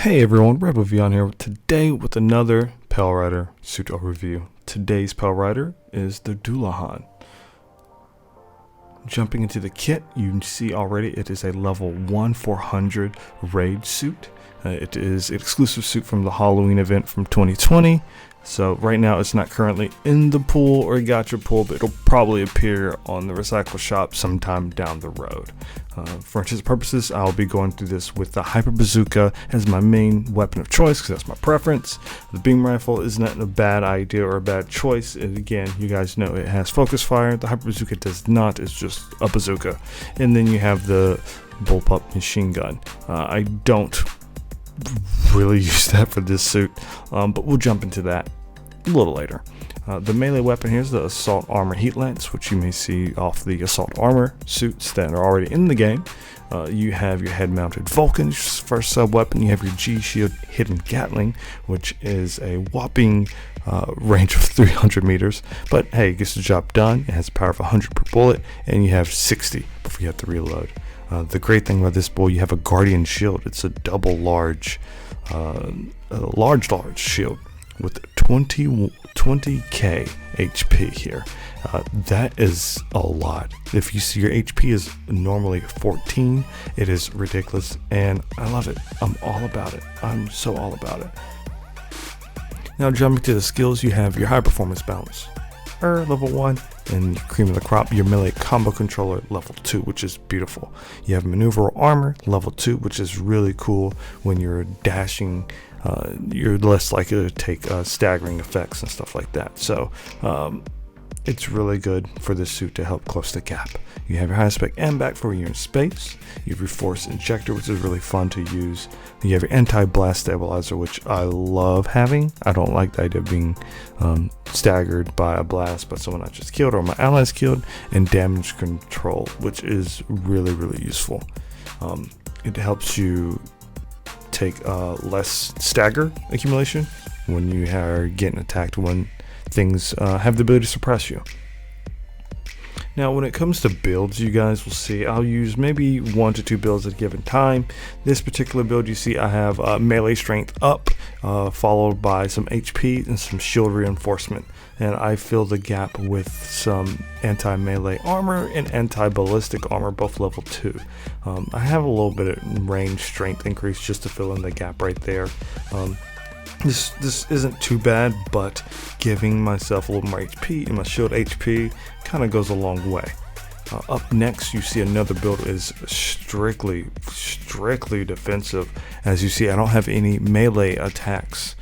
Hey everyone, RedWolfVion here today with another Pale Rider suit overview. Today's Pale Rider is the Dullahan. Jumping into the kit, you see already it is a level 1 400 raid suit. It is an exclusive suit from the Halloween event from 2020. So right now it's not currently in the pool or gacha pool, but it'll probably appear on the recycle shop sometime down the road. For anticipation purposes, I'll be going through this with the Hyper Bazooka as my main weapon of choice because that's my preference. The beam rifle is not a bad idea or a bad choice. And again, you guys know it has focus fire. The Hyper Bazooka does not. It's just a bazooka. And then you have the bullpup machine gun. I don't really use that for this suit, but we'll jump into that a little later. The melee weapon here is the assault armor heat lance, which you may see off the assault armor suits that are already in the game. You have your head mounted Vulcan first sub weapon. You have your G shield hidden Gatling, which is a whopping range of 300 meters, but hey, it gets the job done. It has a power of 100 per bullet, and you have 60 before you have to reload. The great thing about this bull, you have a Guardian shield. It's a double large shield with 20k HP here. That is a lot. If you see your HP is normally 14, it is ridiculous, and I love it. I'm all about it. I'm so all about it. Now jumping to the skills, you have your high performance bounce, level 1, and cream of the crop, your melee combo controller level 2, which is beautiful. You have maneuver armor level 2, which is really cool. When you're dashing, you're less likely to take staggering effects and stuff like that. So it's really good for this suit to help close the gap. You have your high spec and back for when you're in space. You have your force injector, which is really fun to use. You have your anti-blast stabilizer, which I love having. I don't like the idea of being staggered by a blast by someone I just killed or my allies killed. And damage control, which is really, really useful. It helps you take less stagger accumulation when you are getting attacked, when things have the ability to suppress you. Now when it comes to builds, you guys will see I'll use maybe 1 to 2 builds at a given time. This particular build, you see I have melee strength up, followed by some HP and some shield reinforcement, and I fill the gap with some anti-melee armor and anti-ballistic armor, both level 2. I have a little bit of range strength increase just to fill in the gap right there. This isn't too bad, but giving myself a little more HP and my shield HP kind of goes a long way. Up next, you see another build is strictly defensive. As you see, I don't have any melee attacks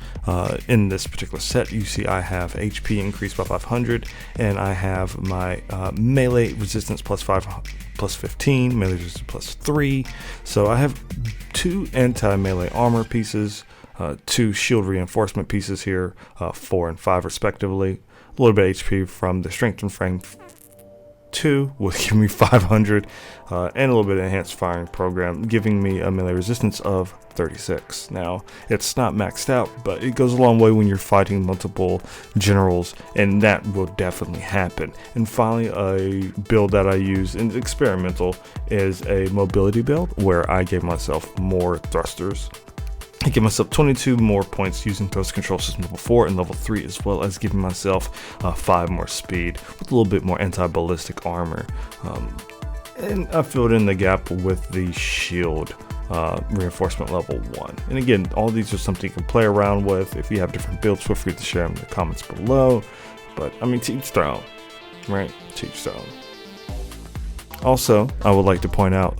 in this particular set. You see I have HP increased by 500, and I have my melee resistance plus 15, melee resistance plus 3. So I have 2 anti-melee armor pieces, 2 shield reinforcement pieces here, 4 and 5 respectively. A little bit of HP from the strength and frame 2 will give me 500, and a little bit of enhanced firing program, giving me a melee resistance of 36. Now it's not maxed out, but it goes a long way when you're fighting multiple generals, and that will definitely happen. And finally, a build that I use in experimental is a mobility build where I gave myself more thrusters. I give myself 22 more points using thruster control system level 4 and level 3, as well as giving myself 5 more speed with a little bit more anti-ballistic armor. And I filled in the gap with the shield reinforcement level 1. And again, all these are something you can play around with. If you have different builds, feel free to share them in the comments below. But I mean, to each their own, right? To each their own. Also, I would like to point out,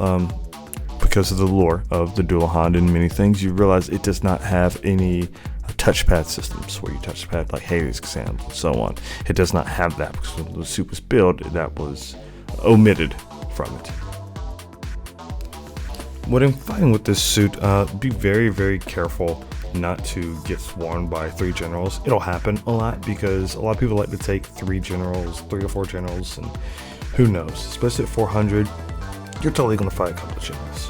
because of the lore of the Dullahan and many things, you realize it does not have any touchpad systems where you touch the pad like Hades, exams, and so on. It does not have that because when the suit was built, that was omitted from it. When I'm fighting with this suit, be very, very careful not to get swarmed by 3 generals. It'll happen a lot because a lot of people like to take 3 or 4 generals, and who knows, especially at 400, you're totally going to fight a couple of generals.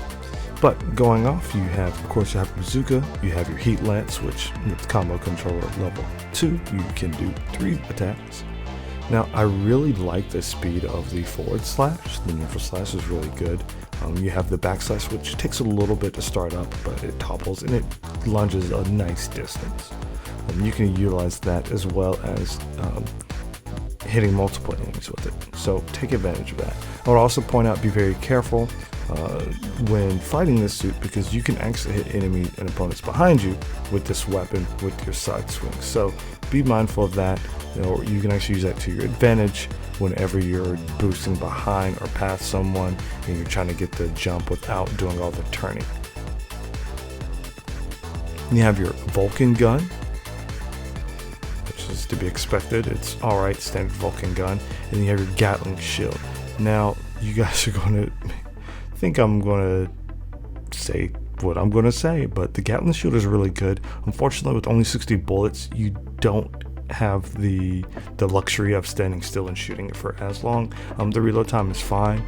But going off, you have, of course, you have bazooka, you have your heat lance, which with combo controller level 2, you can do 3 attacks. Now, I really like the speed of the forward slash. The neutral slash is really good. You have the backslash, which takes a little bit to start up, but it topples and it lunges a nice distance. You can utilize that as well as hitting multiple enemies with it. So take advantage of that. I would also point out, be very careful when fighting this suit, because you can actually hit enemy and opponents behind you with this weapon with your side swing. So be mindful of that. You can actually use that to your advantage whenever you're boosting behind or past someone and you're trying to get the jump without doing all the turning. You have your Vulcan gun, which is to be expected. It's alright, standard Vulcan gun. And you have your Gatling shield. Now, you guys are going to think I'm going to say what I'm going to say, but the Gatling shield is really good. Unfortunately, with only 60 bullets, you don't have the luxury of standing still and shooting it for as long. The reload time is fine.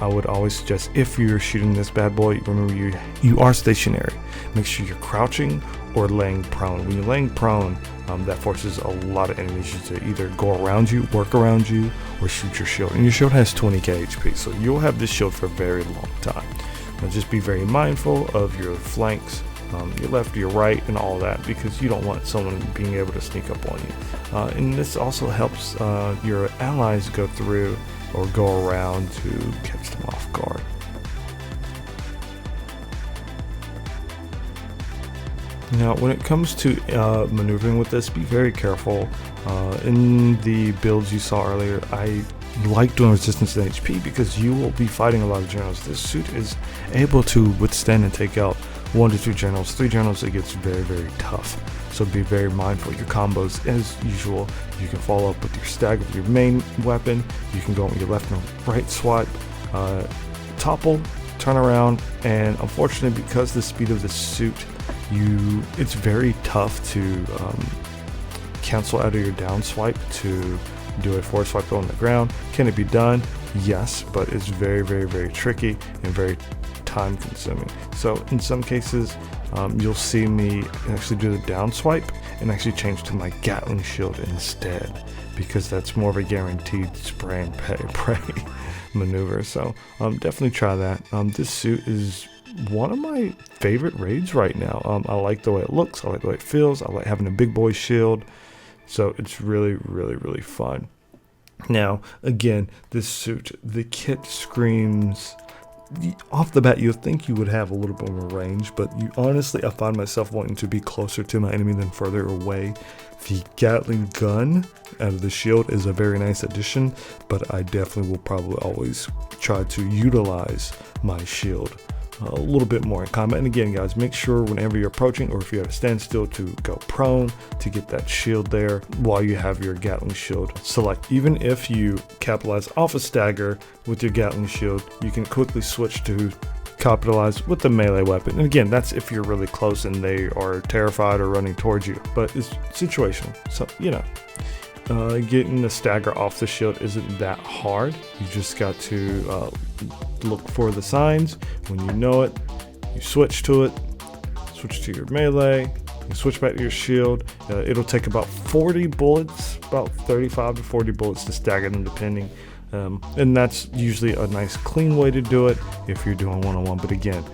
I would always suggest, if you're shooting this bad boy, remember you are stationary. Make sure you're crouching or laying prone. When you're laying prone, that forces a lot of enemies to either go around you, work around you, or shoot your shield. And your shield has 20k HP, so you'll have this shield for a very long time. Now just be very mindful of your flanks, your left, your right, and all that, because you don't want someone being able to sneak up on you. And this also helps your allies go through or go around to catch them off guard. Now, when it comes to maneuvering with this, be very careful. In the builds you saw earlier, I like doing resistance and HP because you will be fighting a lot of generals. This suit is able to withstand and take out 1 to 2 generals. 3 generals, it gets very, very tough. So be very mindful. Your combos, as usual, you can follow up with your stagger with your main weapon. You can go with your left and right swipe, topple, turn around, and unfortunately, because the speed of the suit, it's very tough to cancel out of your down swipe to do a forward swipe on the ground. Can it be done? Yes, but it's very, very, very tricky and very time consuming. So in some cases, you'll see me actually do the down swipe and actually change to my Gatling shield instead, because that's more of a guaranteed spray and pray maneuver. So definitely try that. This suit is one of my favorite raids right now. I like the way it looks, I like the way it feels, I like having a big boy shield, so it's really, really, really fun. Now again, this suit, the kit screams, off the bat you'll think you would have a little bit more range, but honestly I find myself wanting to be closer to my enemy than further away. The Gatling gun out of the shield is a very nice addition, but I definitely will probably always try to utilize my shield a little bit more in combat. And again, guys, make sure whenever you're approaching, or if you have to stand still, to go prone to get that shield there while you have your Gatling shield select. Even if you capitalize off a stagger with your Gatling shield, you can quickly switch to capitalize with the melee weapon. And again, that's if you're really close and they are terrified or running towards you, but it's situational. So getting the stagger off the shield isn't that hard. You just got to look for the signs. When you know it, you switch to it, switch to your melee, you switch back to your shield. It'll take about 40 bullets, about 35 to 40 bullets to stagger them depending. And that's usually a nice clean way to do it if you're doing one-on-one. But again,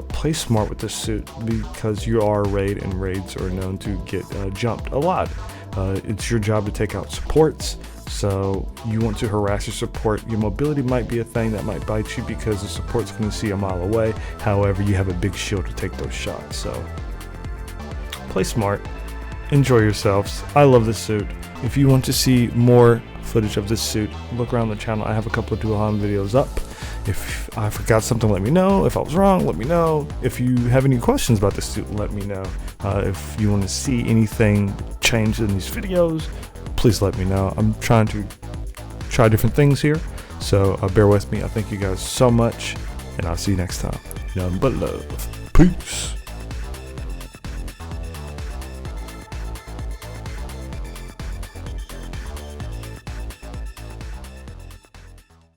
play smart with this suit, because you are a raid and raids are known to get jumped a lot. It's your job to take out supports, so you want to harass your support. Your mobility might be a thing that might bite you because the support's going to see a mile away. However, you have a big shield to take those shots. So play smart, enjoy yourselves. I love this suit. If you want to see more footage of this suit, look around the channel. I have a couple of Dullahan videos up. If I forgot something, let me know. If I was wrong, let me know. If you have any questions about this suit, let me know. If you want to see anything changed in these videos, please let me know. I'm trying to try different things here, so bear with me. I thank you guys so much, and I'll see you next time. Nothing but love. Peace.